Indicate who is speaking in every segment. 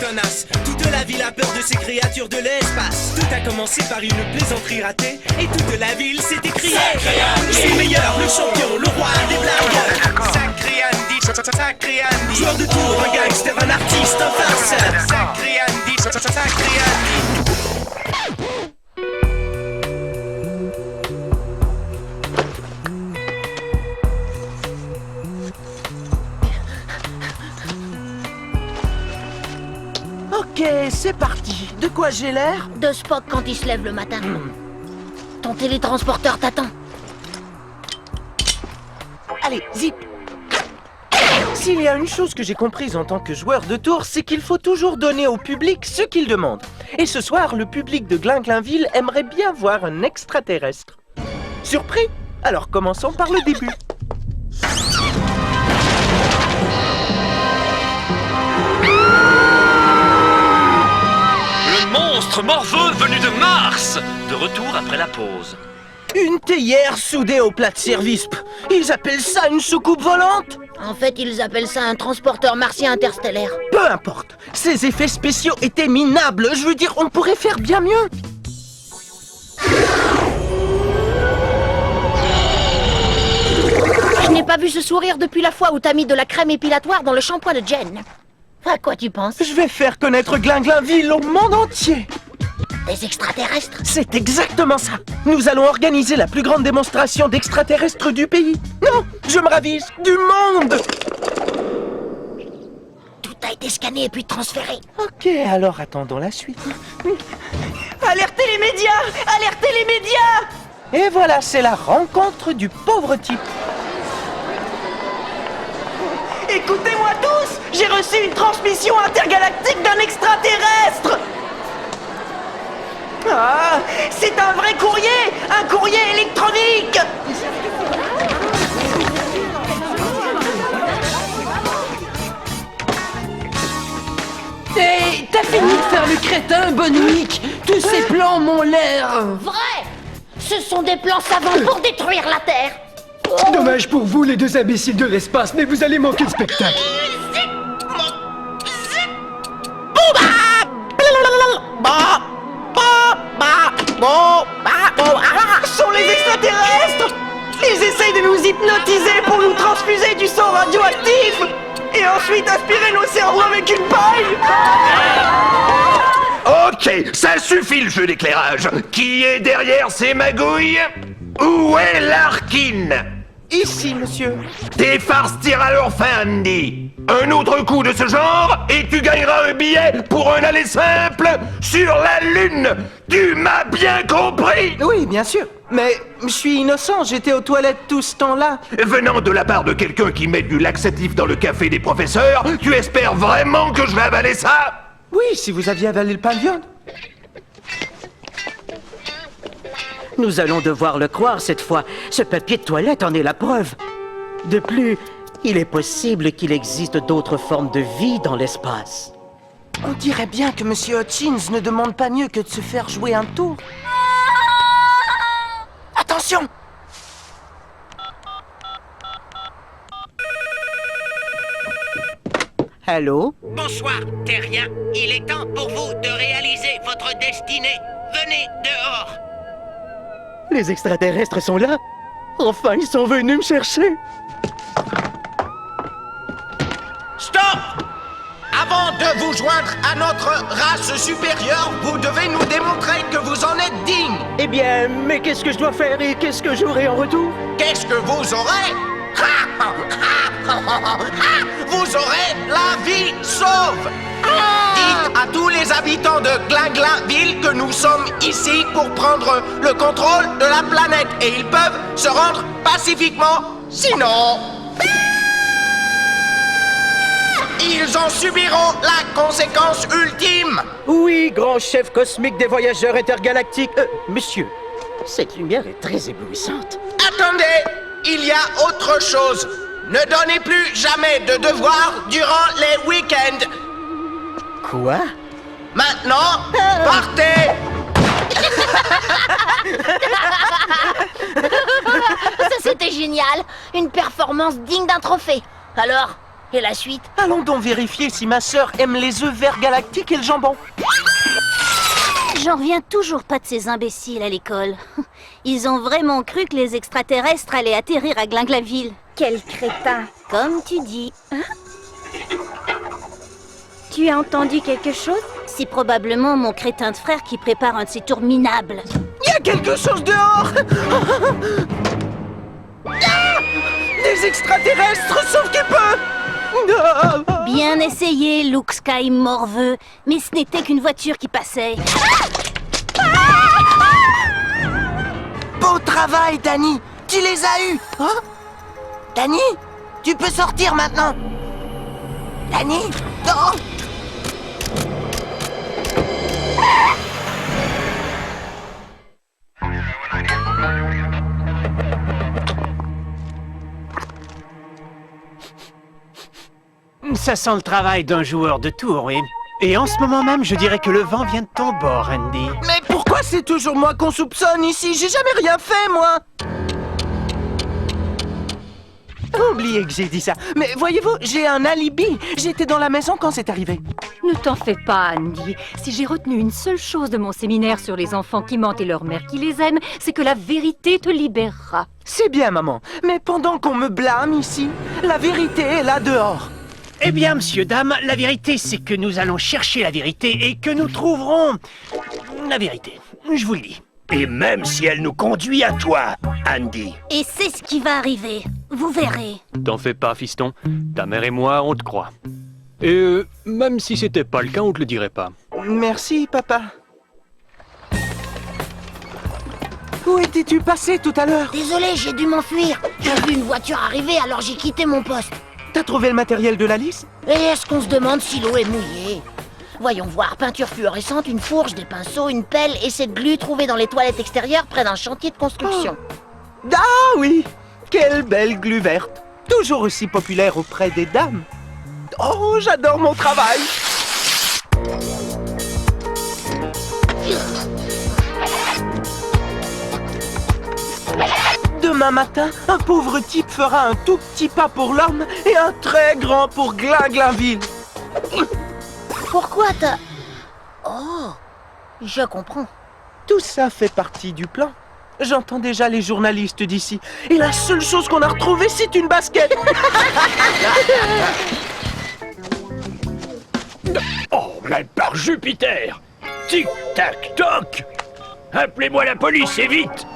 Speaker 1: connasse. Toute la ville a peur de ces créatures de l'espace. Tout a commencé par une plaisanterie ratée et toute la ville s'est écriée. C'est le meilleur, le champion, le roi des blagues. Sacré Andy, sacré Andy. Joueur de tour, un gangster, un artiste, un farceur. Sacré Andy, sacré Andy.
Speaker 2: Ok, c'est parti. De quoi j'ai l'air?
Speaker 3: De Spock quand il se lève le matin. Ton télétransporteur t'attend.
Speaker 2: Allez, zip. S'il y a une chose que j'ai comprise en tant que joueur de tour, c'est qu'il faut toujours donner au public ce qu'il demande. Et ce soir, le public de Glinglinville aimerait bien voir un extraterrestre. Surpris? Alors commençons par le début.
Speaker 4: Monstre morveux venu de Mars! De retour après la pause.
Speaker 2: Une théière soudée au plat de service. Ils appellent ça une soucoupe volante?
Speaker 3: En fait, ils appellent ça un transporteur martien interstellaire.
Speaker 2: Peu importe. Ces effets spéciaux étaient minables. Je veux dire, on pourrait faire bien mieux.
Speaker 3: Je n'ai pas vu ce sourire depuis la fois où t'as mis de la crème épilatoire dans le shampoing de Jen. À quoi tu penses?
Speaker 2: Je vais faire connaître Glinglinville au monde entier.
Speaker 3: Des extraterrestres?
Speaker 2: C'est exactement ça. Nous allons organiser la plus grande démonstration d'extraterrestres du pays. Non, je me ravise, du monde.
Speaker 3: Tout a été scanné et puis transféré.
Speaker 2: Ok, alors attendons la suite.
Speaker 5: Alertez les médias! Alertez les médias!
Speaker 2: Et voilà, c'est la rencontre du pauvre type.
Speaker 5: Écoutez-moi tous! J'ai reçu une transmission intergalactique d'un extraterrestre! Ah! C'est un vrai courrier! Un courrier électronique!
Speaker 6: Hey, t'as fini de faire le crétin, Bonwick? Tous ces plans m'ont l'air...
Speaker 3: Vrai! Ce sont des plans savants pour détruire la Terre!
Speaker 7: Dommage pour vous, les deux imbéciles de l'espace, mais vous allez manquer de spectacle.
Speaker 5: Ce sont les extraterrestres! Ils essayent de nous hypnotiser pour nous transfuser du sang radioactif et ensuite aspirer nos cerveaux avec une paille!
Speaker 8: Ok, ça suffit le jeu d'éclairage. Qui est derrière ces magouilles? Où est Larkin?
Speaker 2: Ici, monsieur.
Speaker 8: Tes farces tirent à leur fin, Andy. Un autre coup de ce genre et tu gagneras un billet pour un aller simple sur la Lune. Tu m'as bien compris?
Speaker 2: Oui, bien sûr. Mais je suis innocent, j'étais aux toilettes tout ce temps-là.
Speaker 8: Venant de la part de quelqu'un qui met du laxatif dans le café des professeurs, tu espères vraiment que je vais avaler ça?
Speaker 2: Oui, si vous aviez avalé le pain de viande.
Speaker 9: Nous allons devoir le croire cette fois. Ce papier de toilette en est la preuve. De plus, il est possible qu'il existe d'autres formes de vie dans l'espace.
Speaker 2: On dirait bien que Monsieur Hutchins ne demande pas mieux que de se faire jouer un tour. Attention!
Speaker 9: Allô?
Speaker 10: Bonsoir, Terrien. Il est temps pour vous de réaliser votre destinée. Venez dehors.
Speaker 9: Les extraterrestres sont là? Enfin, ils sont venus me chercher!
Speaker 11: Stop! Avant de vous joindre à notre race supérieure, vous devez nous démontrer que vous en êtes digne.
Speaker 9: Eh bien, mais qu'est-ce que je dois faire et qu'est-ce que j'aurai en retour?
Speaker 11: Qu'est-ce que vous aurez? Vous aurez la vie sauve! Dites à tous les habitants de Glinglinville que nous sommes ici pour prendre le contrôle de la planète et ils peuvent se rendre pacifiquement, sinon... Ils en subiront la conséquence ultime!
Speaker 9: Oui, grand chef cosmique des voyageurs intergalactiques. Monsieur, cette lumière est très éblouissante.
Speaker 11: Attendez! Il y a autre chose! Ne donnez plus jamais de devoirs durant les week-ends!
Speaker 9: Quoi?
Speaker 11: Maintenant, partez!
Speaker 3: Ça, c'était génial! Une performance digne d'un trophée. Alors, Et la suite?
Speaker 2: Allons donc vérifier si ma sœur aime les œufs verts galactiques et le jambon.
Speaker 12: J'en reviens toujours pas de ces imbéciles à l'école. Ils ont vraiment cru que les extraterrestres allaient atterrir à Glinglaville.
Speaker 13: Quel crétin!
Speaker 12: Comme tu dis.
Speaker 13: Hein? Tu as entendu quelque chose?
Speaker 12: C'est probablement mon crétin de frère qui prépare un de ses tours minables.
Speaker 2: Il y a quelque chose dehors! Ah! Des extraterrestres, sauf qu'il peut!
Speaker 12: Bien essayé, Luke Sky morveux, mais ce n'était qu'une voiture qui passait.
Speaker 5: Beau travail, Danny! Tu les as eus! Hein? Danny? Tu peux sortir maintenant! Danny? Non!
Speaker 14: Ça sent le travail d'un joueur de tour, oui. Et en ce moment même, je dirais que le vent vient de ton bord, Andy.
Speaker 2: Mais pourquoi c'est toujours moi qu'on soupçonne ici? J'ai jamais rien fait, moi! Oubliez que j'ai dit ça. Mais voyez-vous, j'ai un alibi. J'étais dans la maison quand c'est arrivé.
Speaker 15: Ne t'en fais pas, Andy. Si j'ai retenu une seule chose de mon séminaire sur les enfants qui mentent et leur mère qui les aime, c'est que la vérité te libérera.
Speaker 2: C'est bien, maman. Mais pendant qu'on me blâme ici, la vérité est là dehors.
Speaker 14: Eh bien, monsieur, dame, la vérité, c'est que nous allons chercher la vérité et que nous trouverons la vérité. Je vous le dis.
Speaker 8: Et même si elle nous conduit à toi, Andy.
Speaker 12: Et c'est ce qui va arriver. Vous verrez.
Speaker 16: T'en fais pas, fiston. Ta mère et moi, on te croit. Et même si c'était pas le cas, on te le dirait pas.
Speaker 2: Merci, papa. Où étais-tu passé tout à l'heure?
Speaker 3: Désolé, j'ai dû m'enfuir. J'ai vu une voiture arriver, alors j'ai quitté mon poste.
Speaker 2: T'as trouvé le matériel de l'Alice?
Speaker 3: Et est-ce qu'on se demande si l'eau est mouillée? Voyons voir, peinture fluorescente, une fourche, des pinceaux, une pelle et cette glu trouvée dans les toilettes extérieures près d'un chantier de construction.
Speaker 2: Oh. Ah oui! Quelle belle glu verte! Toujours aussi populaire auprès des dames. Oh, j'adore mon travail! Demain matin, un pauvre type fera un tout petit pas pour l'homme et un très grand pour Glinglaville.
Speaker 3: Pourquoi t'as... Oh, je comprends.
Speaker 2: Tout ça fait partie du plan. J'entends déjà les journalistes d'ici. Et la seule chose qu'on a retrouvée, c'est une basket.
Speaker 8: Oh, mais par Jupiter! Tic, tac, toc! Appelez-moi la police, et vite!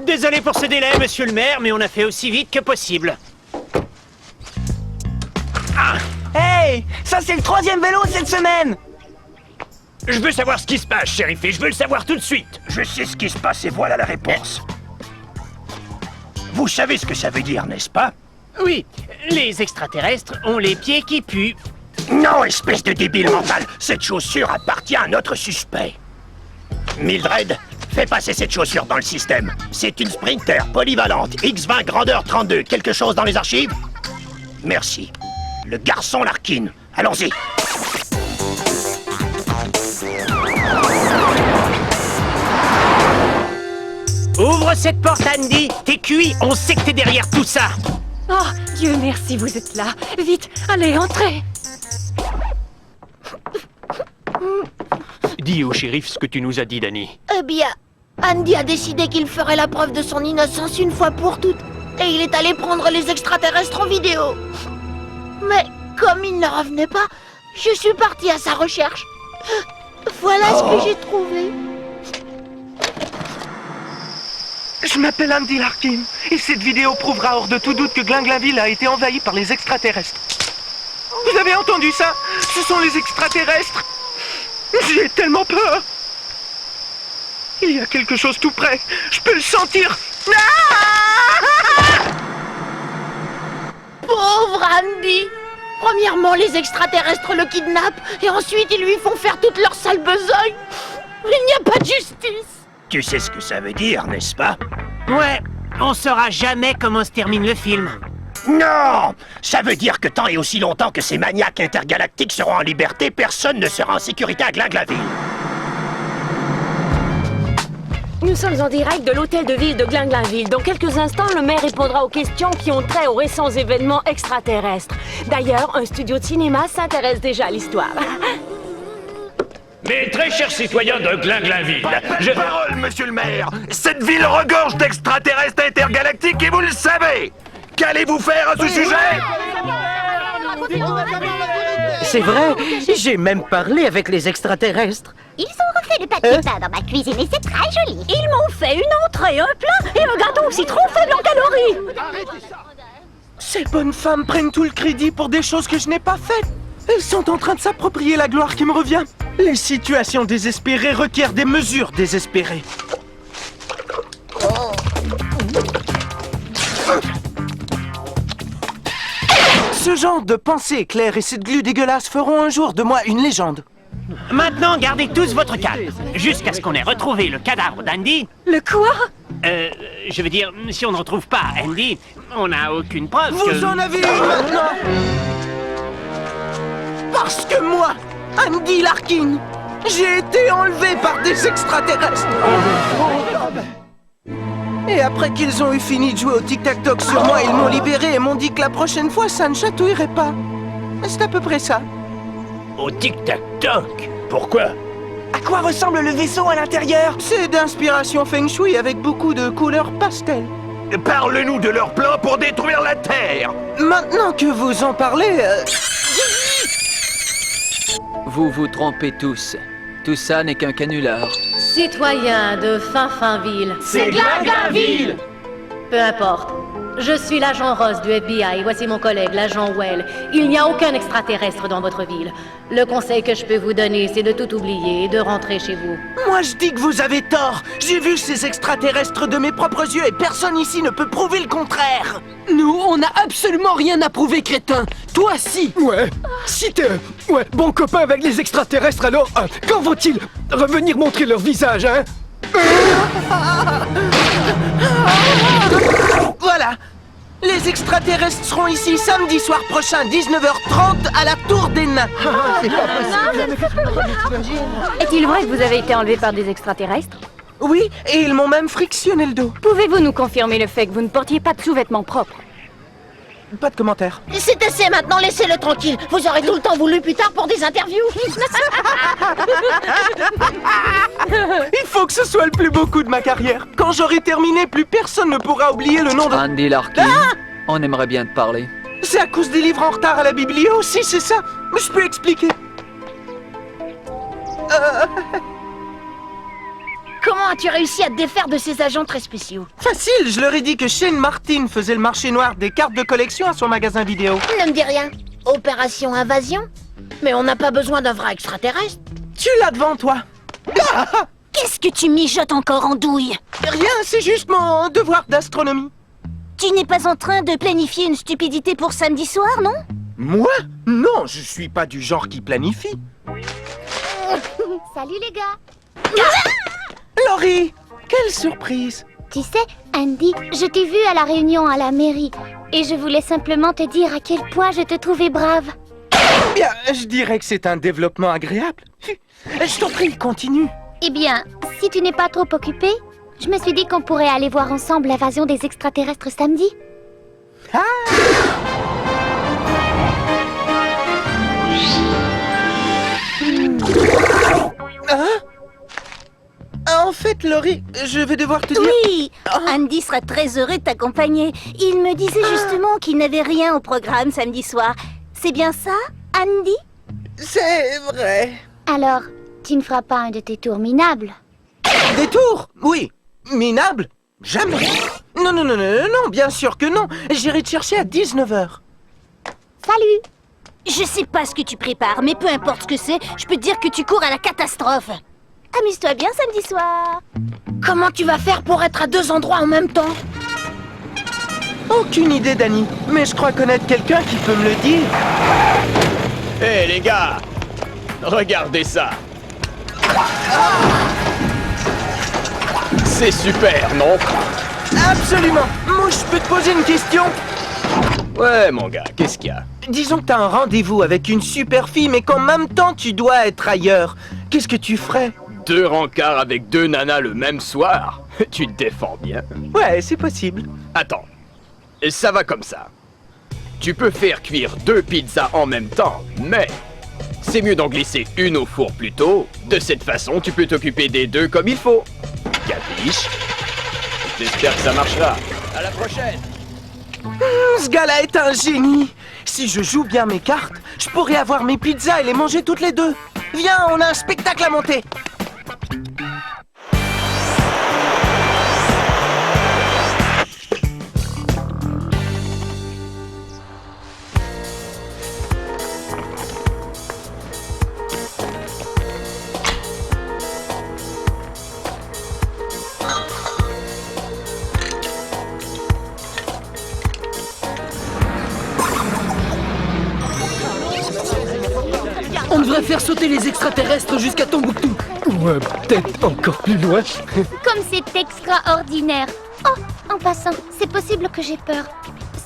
Speaker 14: Désolé pour ce délai, monsieur le maire, mais on a fait aussi vite que possible.
Speaker 5: Ah. Hey! Ça, c'est le 3e vélo cette semaine!
Speaker 8: Je veux savoir ce qui se passe, shérif, et je veux le savoir tout de suite. Je sais ce qui se passe, et voilà la réponse. Vous savez ce que ça veut dire, n'est-ce pas?
Speaker 14: Oui, les extraterrestres ont les pieds qui puent.
Speaker 8: Non, espèce de débile mental! Cette chaussure appartient à notre suspect. Mildred, fais passer cette chaussure dans le système. C'est une Sprinter polyvalente, X20 grandeur 32. Quelque chose dans les archives? Merci. Le garçon Larkin. Allons-y.
Speaker 14: Ouvre cette porte, Andy. T'es cuit, on sait que t'es derrière tout ça.
Speaker 15: Oh, Dieu merci, vous êtes là. Vite, allez, entrez.
Speaker 16: Dis au shérif ce que tu nous as dit, Danny.
Speaker 3: Eh bien, Andy a décidé qu'il ferait la preuve de son innocence une fois pour toutes. Et il est allé prendre les extraterrestres en vidéo. Mais comme il ne revenait pas, je suis partie à sa recherche. Voilà ce que j'ai trouvé.
Speaker 2: Je m'appelle Andy Larkin, et cette vidéo prouvera hors de tout doute que Glinglaville a été envahi par les extraterrestres. Vous avez entendu ça? Ce sont les extraterrestres. J'ai tellement peur. Il y a quelque chose tout près. Je peux le sentir. Ah!
Speaker 3: Pauvre Andy. Premièrement, les extraterrestres le kidnappent, et ensuite ils lui font faire toute leur sale besogne. Il n'y a pas de justice.
Speaker 8: Tu sais ce que ça veut dire, n'est-ce pas?
Speaker 14: Ouais, on saura jamais comment se termine le film.
Speaker 8: Non! Ça veut dire que tant et aussi longtemps que ces maniaques intergalactiques seront en liberté, personne ne sera en sécurité à Glinglaville.
Speaker 17: Nous sommes en direct de l'hôtel de ville de Glinglinville. Dans quelques instants, le maire répondra aux questions qui ont trait aux récents événements extraterrestres. D'ailleurs, un studio de cinéma s'intéresse déjà à l'histoire.
Speaker 8: Mes très chers citoyens de Glinglinville, je... Parole, monsieur le maire. Cette ville regorge d'extraterrestres intergalactiques et vous le savez. Qu'allez-vous faire à ce sujet?
Speaker 9: C'est vrai, j'ai même parlé avec les extraterrestres.
Speaker 3: Ils ont refait le papier peint dans ma cuisine et c'est très joli.
Speaker 17: Ils m'ont fait une entrée, un plat et un gâteau au citron faible en calories.
Speaker 2: Ces bonnes femmes prennent tout le crédit pour des choses que je n'ai pas faites. Elles sont en train de s'approprier la gloire qui me revient. Les situations désespérées requièrent des mesures désespérées. Ce genre de pensée éclair et cette glu dégueulasse feront un jour de moi une légende.
Speaker 14: Maintenant, gardez tous votre calme, jusqu'à ce qu'on ait retrouvé le cadavre d'Andy.
Speaker 17: Le quoi?
Speaker 14: Je veux dire, si on ne retrouve pas Andy, on n'a aucune preuve
Speaker 2: Vous
Speaker 14: que...
Speaker 2: en avez une maintenant! Parce que moi, Andy Larkin, j'ai été enlevé par des extraterrestres. Et après qu'ils ont eu fini de jouer au tic-tac-toc sur moi, ils m'ont libéré et m'ont dit que la prochaine fois, ça ne chatouillerait pas. C'est à peu près ça.
Speaker 8: Au tic-tac-toc? Pourquoi?
Speaker 5: À quoi ressemble le vaisseau à l'intérieur?
Speaker 2: C'est d'inspiration feng shui avec beaucoup de couleurs pastel.
Speaker 8: Parle-nous de leur plan pour détruire la Terre.
Speaker 2: Maintenant que vous en parlez...
Speaker 6: Vous vous trompez tous. Tout ça n'est qu'un canular.
Speaker 18: Citoyens de Finfinville.
Speaker 5: C'est Glinglinville!
Speaker 18: Peu importe. Je suis l'agent Ross du FBI, voici mon collègue, l'agent Well. Il n'y a aucun extraterrestre dans votre ville. Le conseil que je peux vous donner, c'est de tout oublier et de rentrer chez vous.
Speaker 2: Moi je dis que vous avez tort. J'ai vu ces extraterrestres de mes propres yeux et personne ici ne peut prouver le contraire.
Speaker 6: Nous, on n'a absolument rien à prouver, crétin. Toi, si.
Speaker 7: Ouais, si t'es bon copain avec les extraterrestres, alors quand vont-ils revenir montrer leur visage, hein?
Speaker 2: Voilà. Les extraterrestres seront ici samedi soir prochain, 19h30, à la Tour des Nains.
Speaker 17: Est-il vrai que vous avez été enlevé par des extraterrestres?
Speaker 2: Oui, et ils m'ont même frictionné le dos.
Speaker 17: Pouvez-vous nous confirmer le fait que vous ne portiez pas de sous-vêtements propres?
Speaker 2: Pas de commentaires.
Speaker 3: C'est assez maintenant, laissez-le tranquille. Vous aurez tout le temps voulu plus tard pour des interviews.
Speaker 2: Il faut que ce soit le plus beau coup de ma carrière. Quand j'aurai terminé, plus personne ne pourra oublier le nom de...
Speaker 6: Andy Larkin, on aimerait bien te parler.
Speaker 2: C'est à cause des livres en retard à la biblio, si c'est ça. Je peux expliquer.
Speaker 3: Comment as-tu réussi à te défaire de ces agents très spéciaux?
Speaker 2: Facile, je leur ai dit que Shane Martin faisait le marché noir des cartes de collection à son magasin vidéo.
Speaker 3: Ne me dis rien. Opération Invasion? Mais on n'a pas besoin d'un vrai extraterrestre.
Speaker 2: Tu l'as devant toi.
Speaker 12: Qu'est-ce que tu mijotes encore, andouille?
Speaker 2: Rien, c'est juste mon devoir d'astronomie.
Speaker 12: Tu n'es pas en train de planifier une stupidité pour samedi soir, non?
Speaker 2: Moi? Non, je suis pas du genre qui planifie.
Speaker 13: Salut les gars.
Speaker 2: Laurie, quelle surprise!
Speaker 13: Tu sais, Andy, je t'ai vu à la réunion à la mairie et je voulais simplement te dire à quel point je te trouvais brave.
Speaker 2: Bien, je dirais que c'est un développement agréable. Je t'en prie, continue.
Speaker 13: Eh bien, si tu n'es pas trop occupé, je me suis dit qu'on pourrait aller voir ensemble l'invasion des extraterrestres samedi.
Speaker 2: Ah! Hein? En fait, Laurie, je vais devoir te dire...
Speaker 12: Oui, Andy sera très heureux de t'accompagner. Il me disait justement qu'il n'avait rien au programme samedi soir. C'est bien ça, Andy?
Speaker 2: C'est vrai.
Speaker 13: Alors, tu ne feras pas un de tes tours minables?
Speaker 2: Des tours? Oui. Minable? Jamais. Non, non, non, non, non, bien sûr que non. J'irai te chercher à 19h.
Speaker 13: Salut.
Speaker 12: Je sais pas ce que tu prépares, mais peu importe ce que c'est, je peux te dire que tu cours à la catastrophe. Amuse-toi bien samedi soir.
Speaker 3: Comment tu vas faire pour être à deux endroits en même temps?
Speaker 2: Aucune idée, Danny. Mais je crois connaître quelqu'un qui peut me le dire.
Speaker 11: Hé, les gars! Regardez ça! C'est super, non?
Speaker 2: Absolument. Moi, je peux te poser une question?
Speaker 11: Ouais, mon gars, qu'est-ce qu'il y a?
Speaker 2: Disons que t'as un rendez-vous avec une super fille, mais qu'en même temps, tu dois être ailleurs. Qu'est-ce que tu ferais?
Speaker 19: 2 rencarts avec 2 nanas le même soir? Tu te défends bien.
Speaker 2: Ouais, c'est possible.
Speaker 19: Attends, ça va comme ça. Tu peux faire cuire 2 pizzas en même temps, mais c'est mieux d'en glisser une au four plus tôt. De cette façon, tu peux t'occuper des 2 comme il faut. Capiche? J'espère que ça marchera. À la prochaine.
Speaker 2: Ce gars-là est un génie. Si je joue bien mes cartes, je pourrais avoir mes pizzas et les manger toutes les 2. Viens, on a un spectacle à monter.
Speaker 6: On devrait faire sauter les extraterrestres jusqu'à Tombouctou.
Speaker 7: Ouais, peut-être encore plus loin.
Speaker 13: Comme c'est extraordinaire. Oh, en passant, c'est possible que j'ai peur.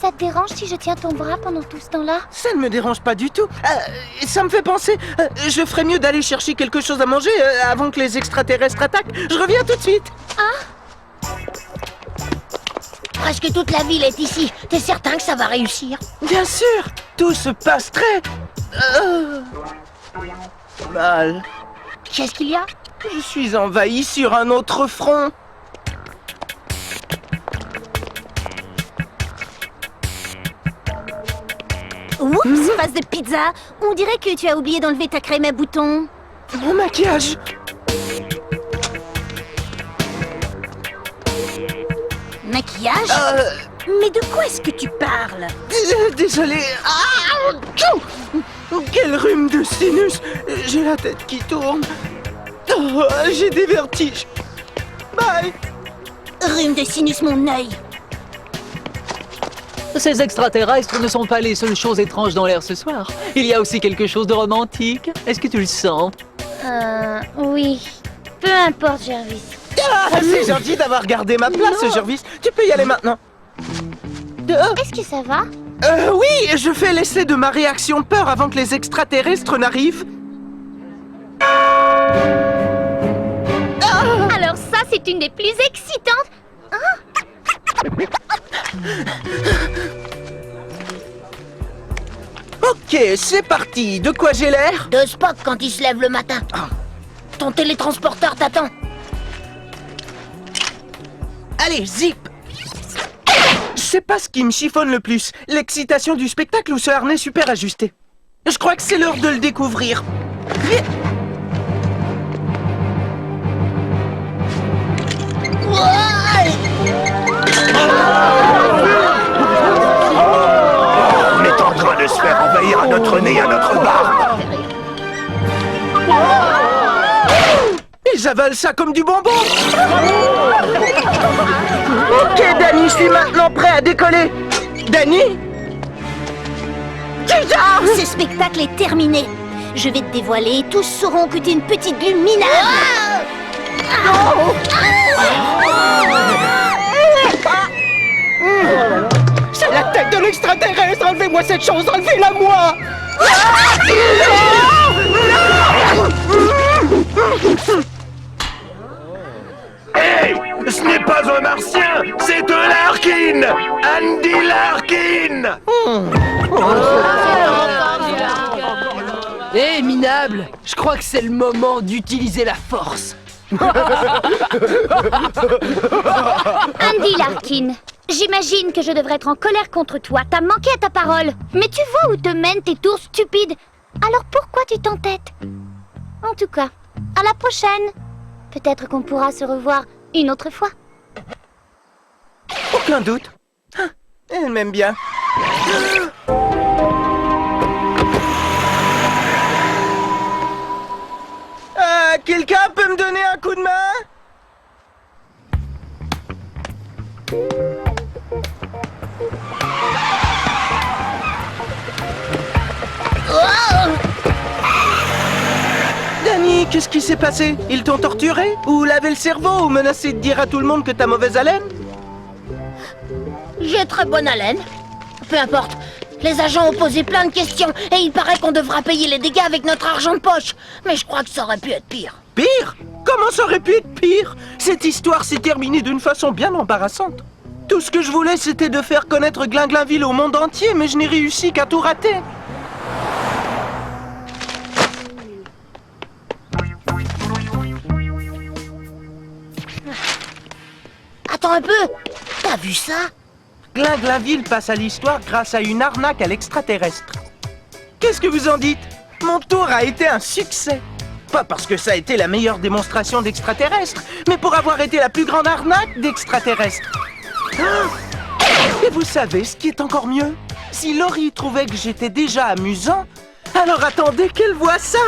Speaker 13: Ça te dérange si je tiens ton bras pendant tout ce temps-là?
Speaker 2: Ça ne me dérange pas du tout. Ça me fait penser, je ferais mieux d'aller chercher quelque chose à manger avant que les extraterrestres attaquent. Je reviens tout de suite.
Speaker 3: Ah? Presque toute la ville est ici. T'es certain que ça va réussir?
Speaker 2: Bien sûr. Tout se passe très... mal.
Speaker 3: Qu'est-ce qu'il y a?
Speaker 2: Je suis envahi sur un autre front.
Speaker 12: Oups, face de pizza. On dirait que tu as oublié d'enlever ta crème à boutons.
Speaker 2: Mon maquillage.
Speaker 12: Maquillage? Mais de quoi est-ce que tu parles?
Speaker 2: Désolé. Quel rhume de sinus. J'ai la tête qui tourne. J'ai des vertiges. Bye.
Speaker 12: Rhume de sinus, mon œil.
Speaker 6: Ces extraterrestres ne sont pas les seules choses étranges dans l'air ce soir. Il y a aussi quelque chose de romantique. Est-ce que tu le sens?
Speaker 13: Oui. Peu importe, Jervis.
Speaker 2: C'est gentil d'avoir gardé ma place, Jervis. Tu peux y aller maintenant.
Speaker 13: Est-ce que ça va?
Speaker 2: Oui, je fais l'essai de ma réaction peur avant que les extraterrestres n'arrivent.
Speaker 13: Alors ça, c'est une des plus excitantes.
Speaker 2: Ok, c'est parti. De quoi j'ai l'air?
Speaker 3: De Spock quand il se lève le matin. Ton télétransporteur t'attend.
Speaker 2: Allez, zip. Je sais pas ce qui me chiffonne le plus, l'excitation du spectacle ou ce harnais super ajusté. Je crois que c'est l'heure de le découvrir. Vite.
Speaker 8: On est en train de se faire envahir à notre nez, à notre barbe.
Speaker 2: Ils avalent ça comme du bonbon. Ok, Danny, je suis maintenant prêt à décoller. Danny?
Speaker 12: Ce spectacle est terminé. Je vais te dévoiler et tous sauront que t'es une petite glu minable.
Speaker 5: C'est la tête de l'extraterrestre. Enlevez-moi cette chose, enlevez-la moi.
Speaker 8: Hey! Ce n'est pas un martien, c'est un Larkin! Andy Larkin!
Speaker 6: Hé, minable, je crois que c'est le moment d'utiliser la force.
Speaker 13: Andy Larkin, j'imagine que je devrais être en colère contre toi. T'as manqué à ta parole. Mais tu vois où te mènent tes tours stupides. Alors pourquoi tu t'entêtes? En tout cas, à la prochaine. Peut-être qu'on pourra se revoir une autre fois.
Speaker 2: Aucun doute. Elle m'aime bien. Quelqu'un peut me donner un coup de main? Danny, qu'est-ce qui s'est passé? Ils t'ont torturé? Ou lavé le cerveau? Ou menacé de dire à tout le monde que t'as mauvaise haleine?
Speaker 3: J'ai très bonne haleine. Peu importe. Les agents ont posé plein de questions et il paraît qu'on devra payer les dégâts avec notre argent de poche. Mais je crois que ça aurait pu être pire.
Speaker 2: Pire? Comment ça aurait pu être pire? Cette histoire s'est terminée d'une façon bien embarrassante. Tout ce que je voulais, c'était de faire connaître Glinglinville au monde entier, mais je n'ai réussi qu'à tout rater.
Speaker 3: Attends un peu. T'as vu ça?
Speaker 2: Glinglinville passe à l'histoire grâce à une arnaque à l'extraterrestre. Qu'est-ce que vous en dites? Mon tour a été un succès. Pas parce que ça a été la meilleure démonstration d'extraterrestre, mais pour avoir été la plus grande arnaque d'extraterrestre. Et vous savez ce qui est encore mieux? Si Laurie trouvait que j'étais déjà amusant, alors attendez qu'elle voie ça!